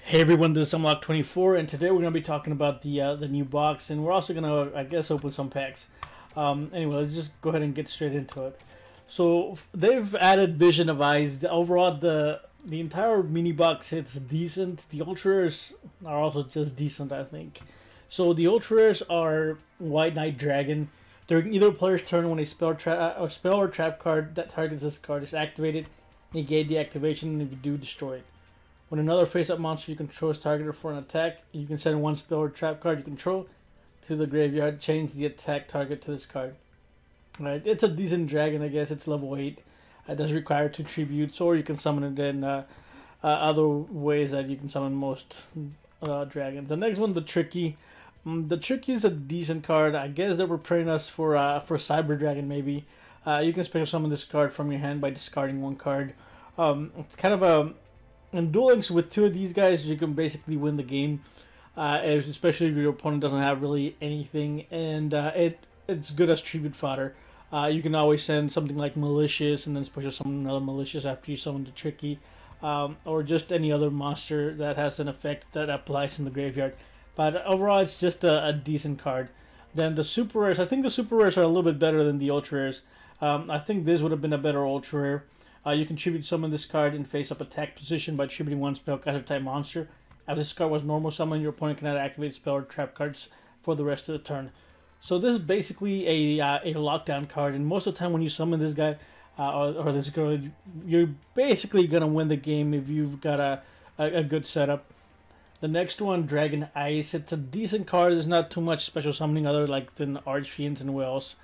Hey everyone, this is Sunlock24, and today we're going to be talking about the new box, and we're also going to, I guess, open some packs. Anyway, let's just go ahead and get straight into it. So they've added Vision of Eyes. Overall, the entire mini box hits decent. The ultra rares are also just decent, I think. So the ultra rares are White Knight Dragon. During either player's turn, when a spell or trap card that targets this card is activated, negate the activation, and if you do, destroy it. When another face-up monster you control is targeted for an attack, you can send one spell or trap card you control to the graveyard. Change the attack target to this card. Right, it's a decent dragon, I guess. It's level 8. It does require 2 tributes, or you can summon it in other ways that you can summon most dragons. The next one, the Tricky. The Tricky is a decent card. I guess they were preparing us for Cyber Dragon, maybe. You can special summon this card from your hand by discarding one card. It's kind of a... In Duel Links with 2 of these guys, you can basically win the game, especially if your opponent doesn't have really anything, and it's good as tribute fodder. You can always send something like Malicious and then special summon another Malicious after you summon the Tricky, or just any other monster that has an effect that applies in the graveyard. But overall, it's just a decent card. Then the Super Rares, I think the Super Rares are a little bit better than the Ultra Rares. I think this would have been a better Ultra Rare. You can tribute summon this card in face-up attack position by tributing one spellcaster type monster. If this card was normal summon, your opponent cannot activate spell or trap cards for the rest of the turn. So this is basically a lockdown card, and most of the time when you summon this guy or this girl, you're basically gonna win the game if you've got a good setup. The next one, Dragon Ice. It's a decent card. There's not too much special summoning other than Archfiends and Whales.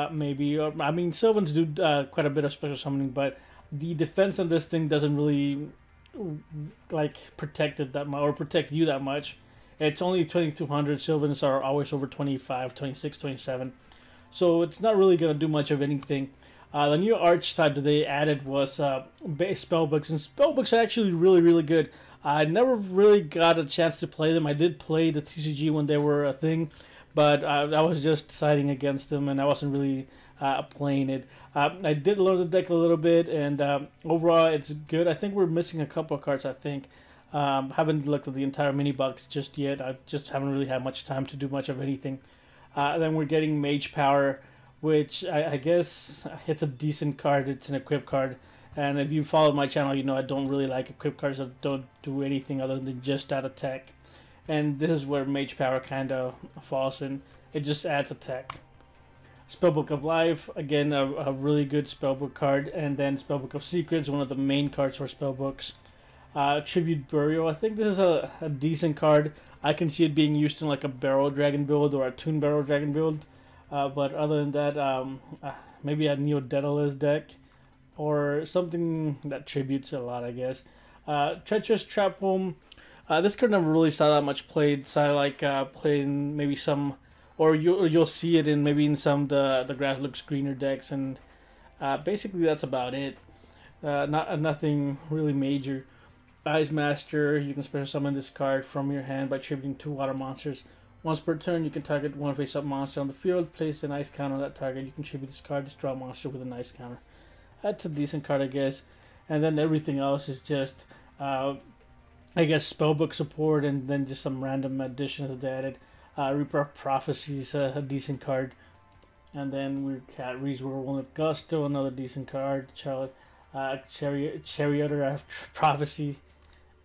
Maybe, or I mean, Sylvans do quite a bit of special summoning, but the defense on this thing doesn't really protect it that much or protect you that much. It's only 2200. Sylvans are always over 25, 26, 27, so it's not really gonna do much of anything. The new archetype that they added was Spellbooks, and Spellbooks are actually really good. I never really got a chance to play them. I did play the TCG when they were a thing, but I was just siding against them, and I wasn't really playing it. I did learn the deck a little bit, and overall it's good. I think we're missing a couple of cards, I think. Haven't looked at the entire mini box just yet. I just haven't really had much time to do much of anything. Then we're getting Mage Power, which I guess it's a decent card. It's an equip card. And if you followed my channel, you know I don't really like equip cards that don't do anything other than just add attack. And this is where Mage Power kind of falls in. It just adds attack. Spellbook of Life, again, a really good Spellbook card. And then Spellbook of Secrets, one of the main cards for Spellbooks. Tribute Burial, I think this is a decent card. I can see it being used in like a Barrel Dragon build or a Toon Barrel Dragon build. But other than that, maybe a Neo Daedalus deck. Or something that tributes a lot, I guess. Treacherous Trap Home. This card never really saw that much played. So played in maybe some, or you'll see it in maybe in some the grass looks greener decks, and basically that's about it. Nothing really major. Ice Master. You can special summon this card from your hand by tributing 2 water monsters. Once per turn, you can target one face-up monster on the field. Place an ice counter on that target. You can tribute this card to draw a monster with an ice counter. That's a decent card, I guess. And then everything else is just, I guess, Spellbook support, and then just some random additions that they added. Reaper of Prophecies, a decent card. And then we got Reese Whirlwind of Gusto, another decent card. Charioteer of Prophecy.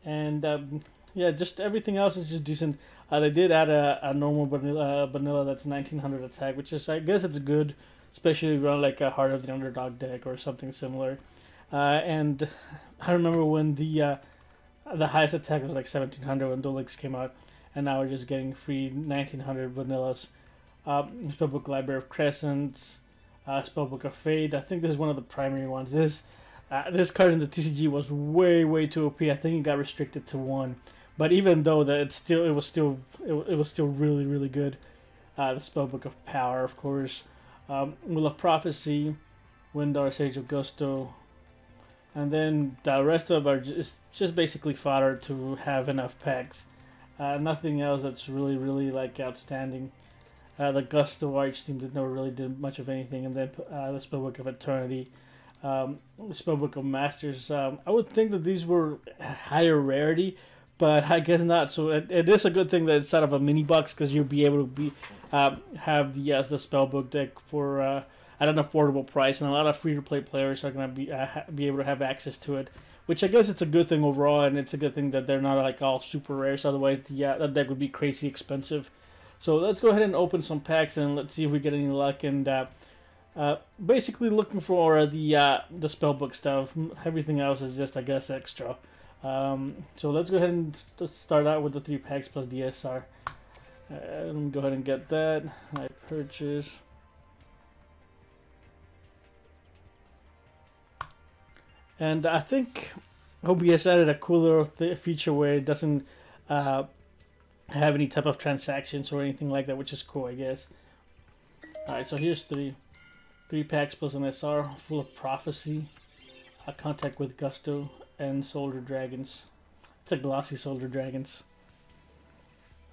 And yeah, just everything else is just decent. They did add a normal vanilla that's 1900 attack, which is, I guess, it's good. Especially if you run like a Heart of the Underdog deck or something similar. And I remember when the highest attack was like 1700 when Duel Links came out, and now we're just getting free 1900 vanillas. Spellbook Library of Crescents, Spellbook of Fate. I think this is one of the primary ones. This card in the TCG was way too OP. I think it got restricted to 1, but even though that it was still really good. The Spellbook of Power, of course. Will of Prophecy, Windar, Sage of Gusto, and then the rest of them are just basically fodder to have enough packs. Nothing else that's really like outstanding. The Gusto Arch team never really did much of anything, and then the Spellbook of Eternity, Spellbook of Masters. I would think that these were higher rarity, but I guess not. So it is a good thing that it's sort of a mini box because you'll be able to have the Spellbook deck for at an affordable price, and a lot of free-to-play players are going to be able to have access to it. Which I guess it's a good thing overall, and it's a good thing that they're not like all super rares. Otherwise, that deck would be crazy expensive. So let's go ahead and open some packs and let's see if we get any luck. And basically looking for the Spellbook stuff. Everything else is just, I guess, extra. So let's go ahead and start out with the 3 packs plus DSR. Let me go ahead and get that. I purchase. And I think OBS added a cool little feature where it doesn't have any type of transactions or anything like that, which is cool, I guess. Alright, so here's 3 packs plus an SR full of Prophecy, a Contact with Gusto, and Soldier Dragons. It's a glossy Soldier Dragons.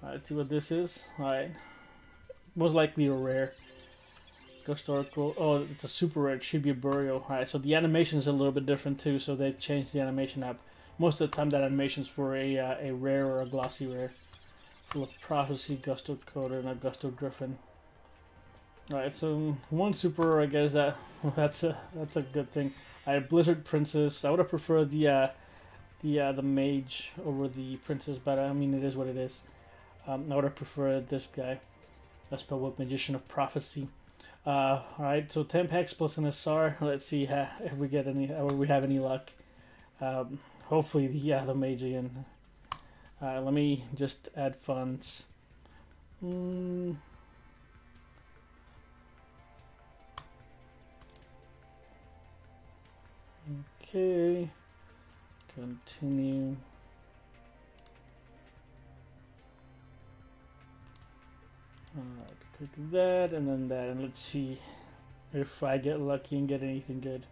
Alright, let's see what this is. Alright, most likely a rare. Ghost Oracle. Oh, it's a super rare Tribute Burial. Alright, so the animation is a little bit different too, so they changed the animation up. Most of the time that animation is for a rare or a glossy rare. Full of Prophecy, Gusto Coder, and a Gusto Griffin. Alright, so 1 super rare, I guess that's a good thing. Alright, Blizzard Princess. I would have preferred the mage over the princess, but I mean it is what it is. I would have preferred this guy. A Spellbook Magician of Prophecy. Alright, so 10 packs plus an SR. Let's see if we get any, or we have any luck. Hopefully, the mage again. Let me just add funds. Okay. Continue. Alright, click that and then that, and let's see if I get lucky and get anything good.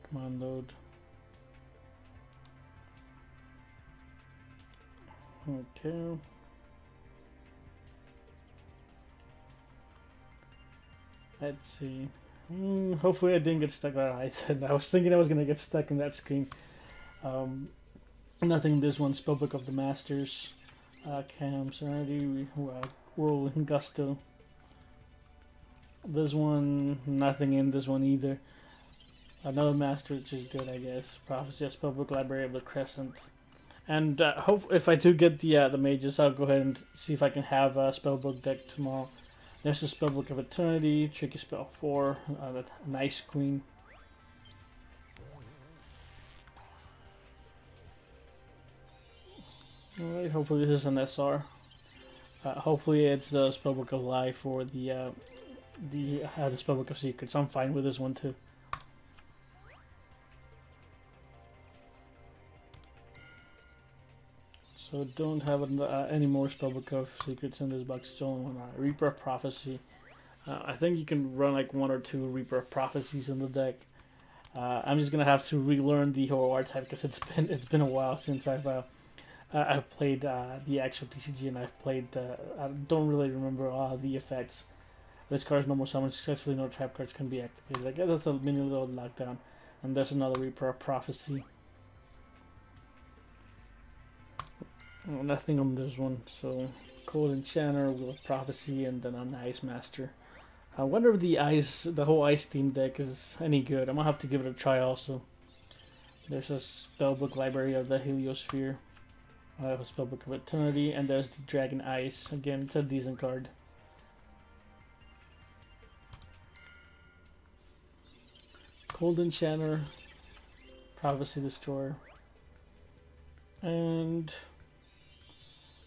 Come on, load. Okay. Let's see. Hopefully I didn't get stuck. I was thinking I was gonna get stuck in that screen. Nothing in this one. Spellbook of the Masters, Cam, Serenity, Whirl, and Gusto. This one, nothing in this one either. Another Master, which is good, I guess. Prophecy, Spellbook, Library of the Crescent. And hope if I do get the mages, I'll go ahead and see if I can have a Spellbook deck tomorrow. There's the Spellbook of Eternity, Tricky Spell 4, Nice Queen. Alright, hopefully this is an SR. Hopefully it's the Spellbook of Life or the Spellbook of Secrets. I'm fine with this one too. So don't have any more Spellbook of Secrets in this box. It's only one. Reaper of Prophecy. I think you can run like 1 or 2 Reaper of Prophecies in the deck. I'm just gonna have to relearn the whole archetype because it's been a while since I've played the actual TCG, and I've played. I don't really remember the effects. This card's normal summon successfully. No trap cards can be activated. I guess that's a mini little lockdown. And there's another Reaper of Prophecy. Oh, nothing on this one. So Cold Enchanter with Prophecy, and then an Ice Master. I wonder if the whole ice theme deck is any good. I'm gonna have to give it a try also. There's a Spellbook Library of the Heliosphere. I have a Spellbook of Eternity, and there's the Dragon Ice. Again, it's a decent card. Cold Enchanter, Prophecy Destroyer, and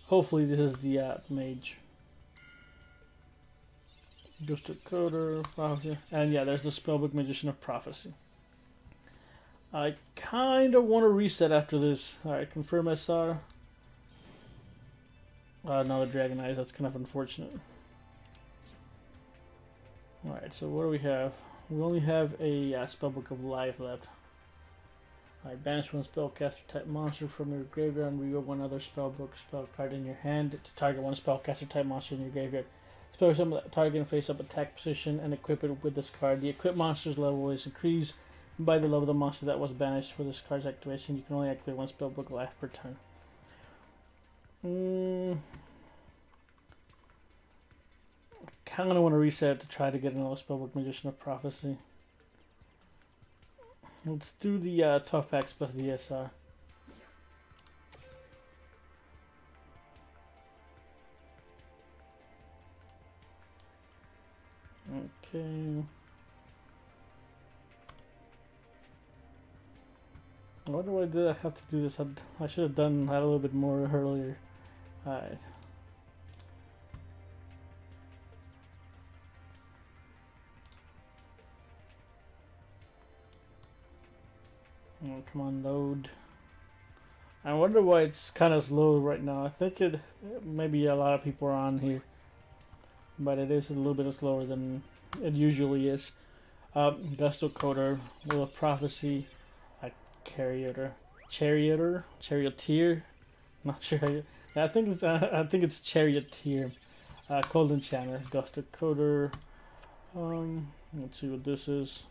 hopefully this is the mage. Ghost Coder, Prophecy, and yeah, there's the Spellbook Magician of Prophecy. I kind of want to reset after this. Alright, confirm SR. Another Dragon Eyes, that's kind of unfortunate. Alright, so what do we have? We only have a Spellbook of Life left. Alright, banish 1 spellcaster type monster from your graveyard and reveal 1 other spellbook spell card in your hand to target 1 spellcaster type monster in your graveyard. Spell summon that target in face up attack position and equip it with this card. The equipped monster's level is increased By the love of the monster that was banished for this card's activation, you can only activate one spellbook life per turn. Kind of want to reset to try to get another spellbook, Magician of Prophecy. Let's do the 12 packs plus the SR. Okay. Why did I have to do this? I should have done that a little bit more earlier. Alright. Oh, come on, load. I wonder why it's kind of slow right now. I think maybe a lot of people are on here, but it is a little bit slower than it usually is. Gusto Coder, Will of Prophecy, Charioteer. Not sure. I think it's Charioteer. Cold Enchanter, Gusto Coder. Let's see what this is.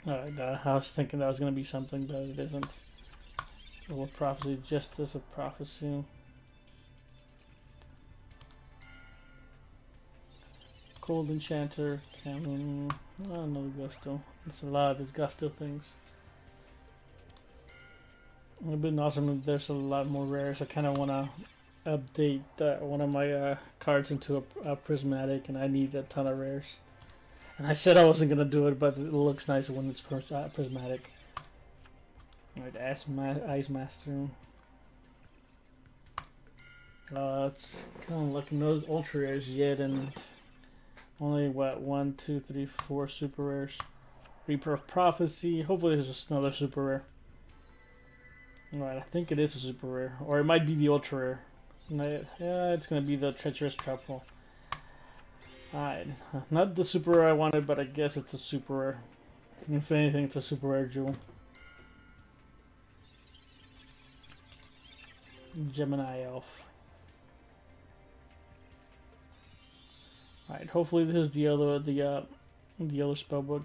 Alright, I was thinking that was gonna be something, but it isn't. Will of Prophecy, Justice of Prophecy. Cold Enchanter, Cameron, another Gusto. It's a lot of these Gusto things. It would have been awesome if there's a lot more rares. I kind of want to update one of my cards into a prismatic, and I need a ton of rares. And I said I wasn't going to do it, but it looks nice when it's prismatic. Alright, Ice Master. It's kind of looking those ultra rares yet, and only what 1, 2, 3, 4 super rares. Reaper of Prophecy. Hopefully there's just another super rare. Alright, I think it is a super rare, or it might be the ultra rare. Yeah, it's gonna be the Treacherous Trap Hole. Alright, not the super rare I wanted, but I guess it's a super rare. If anything, it's a super rare jewel. Gemini Elf. Alright, hopefully this is the other spellbook.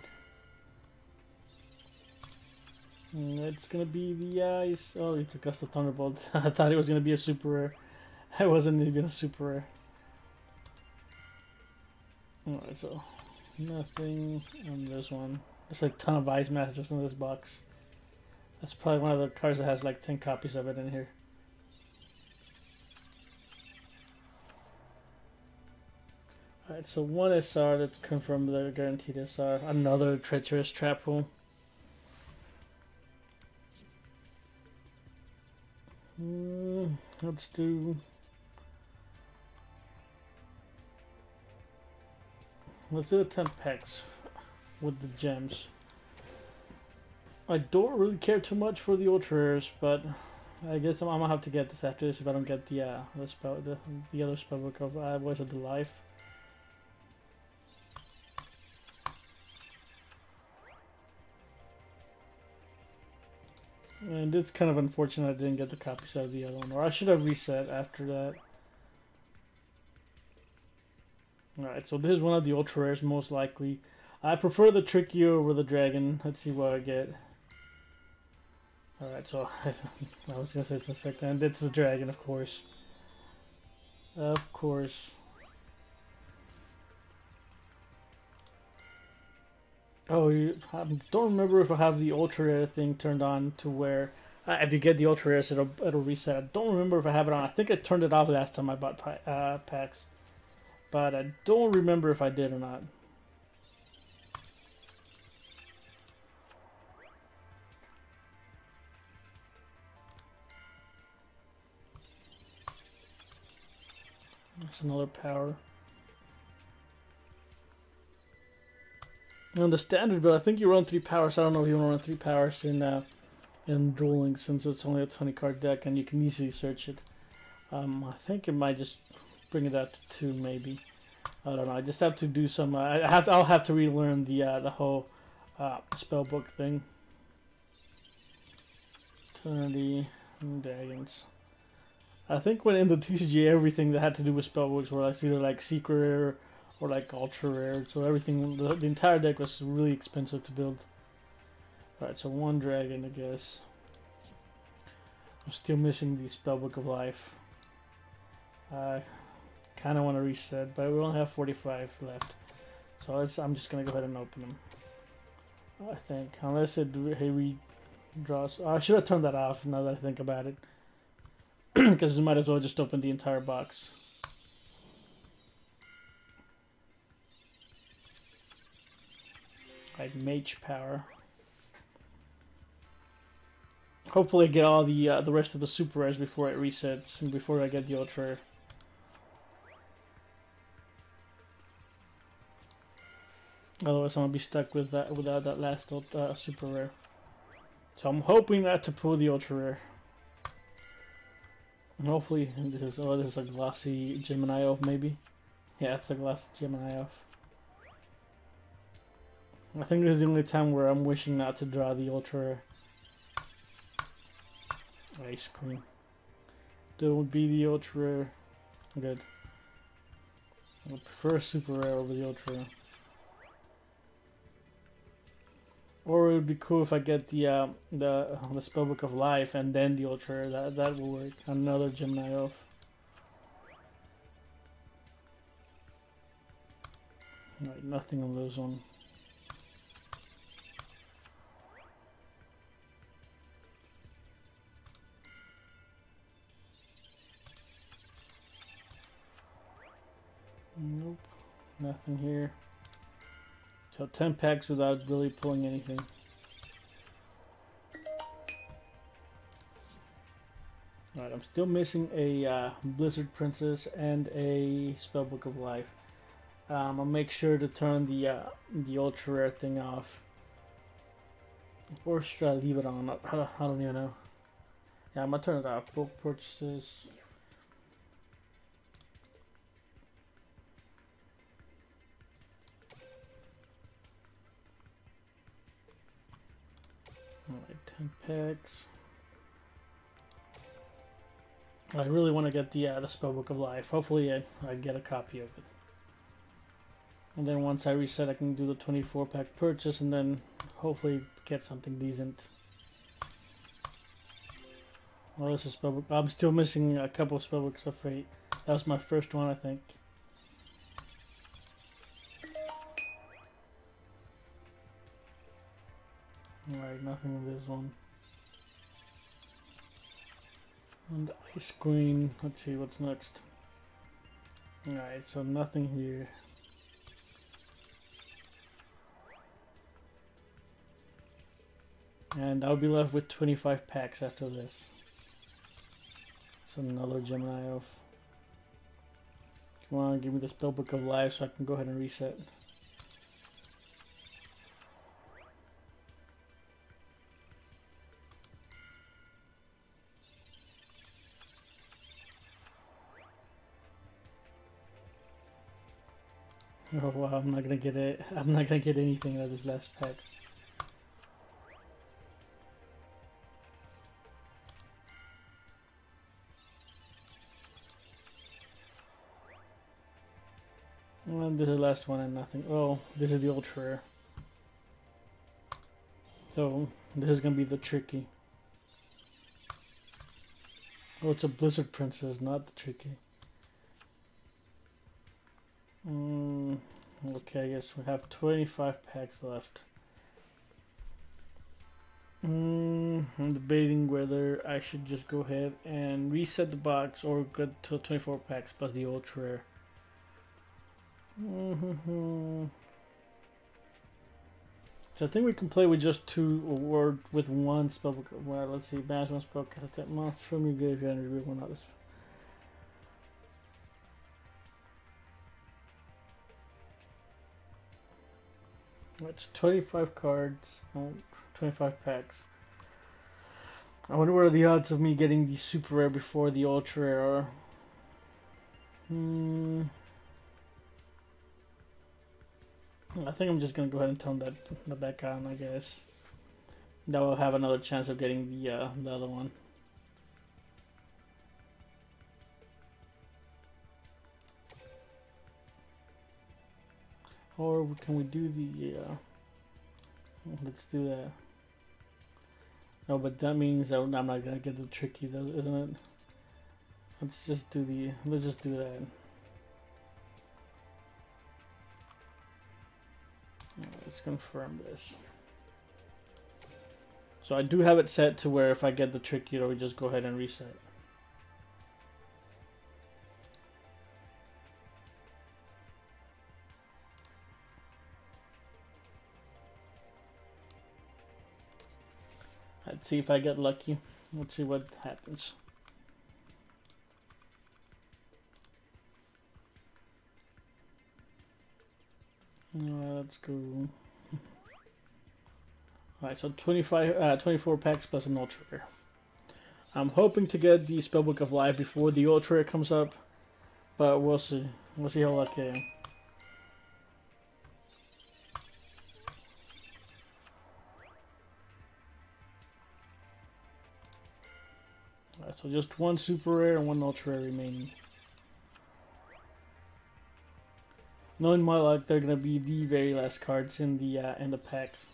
It's gonna be the ice. Oh, it's a Gust of Thunderbolt. I thought it was gonna be a super rare. It wasn't even a super rare. Alright, so nothing on this one. There's like a ton of Ice Masters in this box. That's probably one of the cards that has like 10 copies of it in here. Alright, so one SR that's confirmed the guaranteed SR. Another Treacherous Trap Hole. Let's do... Let's do the 10 packs with the gems. I don't really care too much for the ultra rares, but I guess I'm gonna have to get this after this if I don't get the other spellbook of Voice of the Life. And it's kind of unfortunate I didn't get the copies of the other one, or I should have reset after that. Alright, so this is one of the ultra rares most likely. I prefer the Tricky over the Dragon. Let's see what I get. Alright, so I was gonna say it's effect, and it's the Dragon, of course. Of course. Oh, I don't remember if I have the ultra rare thing turned on to where if you get the ultra rares, it'll reset. I don't remember if I have it on. I think I turned it off last time I bought packs, but I don't remember if I did or not. There's another power. On the standard build, I think you run 3 powers. I don't know if you want to run 3 powers in dueling, since it's only a 20 card deck and you can easily search it. I think it might just bring it out to 2, maybe. I don't know. I just have to do some. I'll have to relearn the whole spellbook thing. Eternity Dragons. I think when in the TCG, everything that had to do with spellbooks were like either like secret rare or like ultra rare, so everything, the entire deck was really expensive to build. Alright, so one dragon, I guess. I'm still missing the Spellbook of Life. I kind of want to reset, but we only have 45 left. So I'm just going to go ahead and open them. I think. Unless it redraws. Oh, I should have turned that off now that I think about it. Because we might as well just open the entire box. Like Mage Power. Hopefully I get all the rest of the super rares before it resets and before I get the ultra rare. Otherwise I'm gonna be stuck with that without that last super rare. So I'm hoping not to pull the ultra rare. And hopefully this is a glossy Gemini Elf maybe. Yeah, it's a glossy Gemini Elf. I think this is the only time where I'm wishing not to draw the ultra rare. Ice cream. Don't be the ultra rare. Good. I prefer super rare over the ultra rare. Or it would be cool if I get the Spellbook of Life and then the ultra rare. That will work. Another Gemini Elf. Alright, nothing on those one. Nope, nothing here. So 10 packs without really pulling anything. Alright, I'm still missing a Blizzard Princess and a Spellbook of Life. I'll make sure to turn the ultra rare thing off. Or should I leave it on? I don't even know. Yeah, I'm gonna turn it off. Book purchases. Alright, 10 packs. I really want to get the Spellbook of Life. Hopefully I get a copy of it. And then once I reset I can do the 24 pack purchase and then hopefully get something decent. Well, this is Spellbook. I'm still missing a couple of Spellbooks of Fate. That was my first one, I think. Alright, nothing with this one. And Ice Queen. Let's see what's next. Alright, so nothing here. And I'll be left with 25 packs after this. It's another Gemini Elf. Come on, give me the Spellbook of Life so I can go ahead and reset. Oh wow, I'm not gonna get it. I'm not gonna get anything out of this last pack. And this is the last one and nothing. Oh, this is the ultra rare. So this is gonna be the tricky. Oh, it's a Blizzard Princess, not the tricky. Okay, I guess we have 25 packs left. I'm debating whether I should just go ahead and reset the box or get to 24 packs plus the ultra rare. So I think we can play with just 2 or with 1 spellbook. Well, let's see. Banish 1 spell, cast attack monster from your graveyard and reveal 1 out. It's 25 cards, 25 packs. I wonder what are the odds of me getting the super rare before the ultra rare are. I think I'm just gonna go ahead and tone that back on, I guess. That will have another chance of getting the other one. Or can we do the let's do that. Oh, but that means that I'm not gonna get the tricky, though, isn't it? Let's just do that. Let's confirm this. So I do have it set to where if I get the tricky, it'll just go ahead and reset. Let's see if I get lucky. Let's see what happens. Let's go. Alright, so 24 packs plus an ultra rare. I'm hoping to get the Spellbook of Life before the ultra rare comes up, but we'll see. We'll see how lucky I am. Alright, so just one super rare and one ultra rare remaining. Knowing my luck, they're gonna be the very last cards in the packs.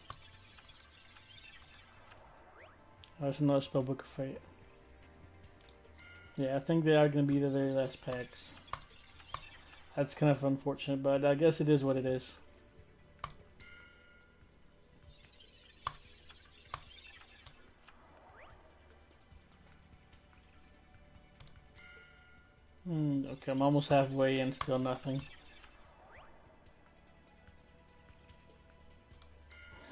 There's another Spellbook of Fate. Yeah, I think they are gonna be the very last packs. That's kind of unfortunate, but I guess it is what it is. Okay, I'm almost halfway and still nothing.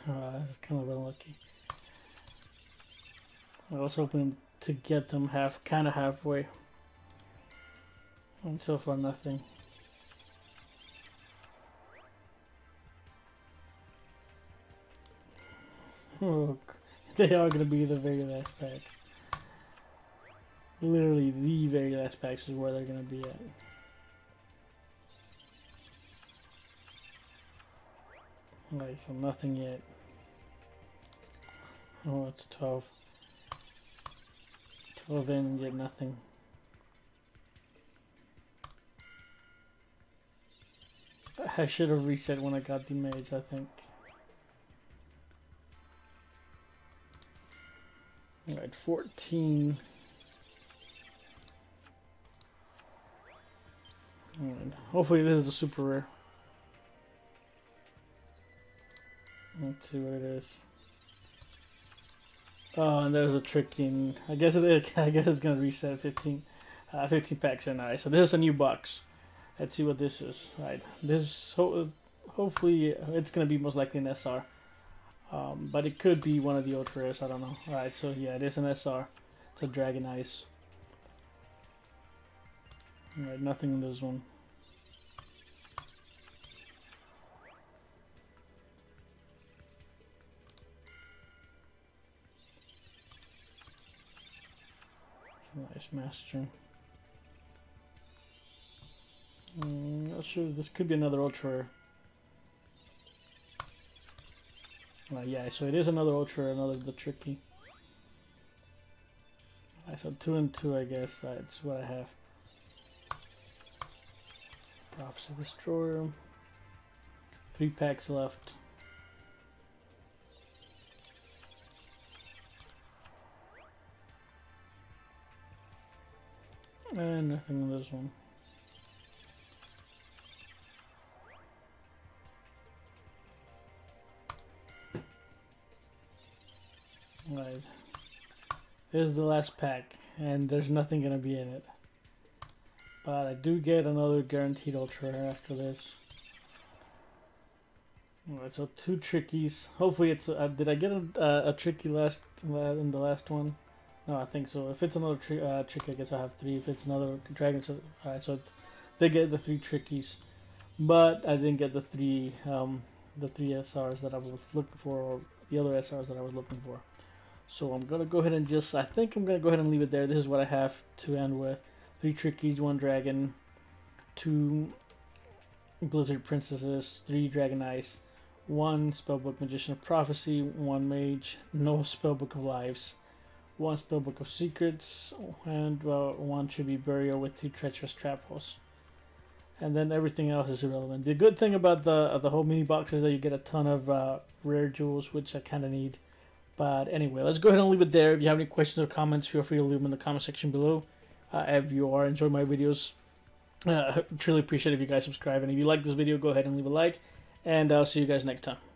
That's kind of unlucky. I was hoping to get them kind of halfway. And so far, nothing. Oh, they are going to be the very last packs. Literally, the very last packs is where they're going to be at. Alright, so nothing yet. Oh, it's 12. 12 in and yet nothing. I should have reset when I got the mage, I think. Alright, 14. Alright, hopefully this is a super rare. Let's see what it is. Oh, and there's a tricky. I guess it's gonna reset 15 packs in. Alright, so this is a new box. Let's see what this is. Right, this hopefully it's gonna be most likely an SR, but it could be one of the ultra rares. I don't know. Alright, so yeah, it is an SR. It's a Dragon Ice. Alright, nothing in this one. Nice master. Not sure. This could be another ultra rare. Yeah, so it is another ultra rare, another the tricky. So 2 and 2, I guess. That's what I have. Prophecy Destroyer. 3 packs left. And nothing in this one. Right. This is the last pack, and there's nothing gonna be in it. But I do get another guaranteed ultra rare after this. Alright, so 2 trickies. Hopefully it's... did I get a tricky in the last one? No, I think so. If it's another trick, I guess I have 3. If it's another dragon, so alright, so they get the 3 trickies, but I didn't get the 3 SRs that I was looking for, or the other SRs that I was looking for. So I'm gonna go ahead and I think I'm gonna go ahead and leave it there. This is what I have to end with: 3 trickies, 1 dragon, 2 Blizzard Princesses, 3 Dragon Ice, 1 Spellbook Magician of Prophecy, 1 Mage, no Spellbook of Lives, 1 Spellbook of Secrets, and 1 should be Burial with 2 Treacherous Trap Holes. And then everything else is irrelevant. The good thing about the whole mini box is that you get a ton of rare jewels, which I kind of need. But anyway, let's go ahead and leave it there. If you have any questions or comments, feel free to leave them in the comment section below. If you are enjoying my videos, truly appreciate if you guys subscribe. And if you like this video, go ahead and leave a like. And I'll see you guys next time.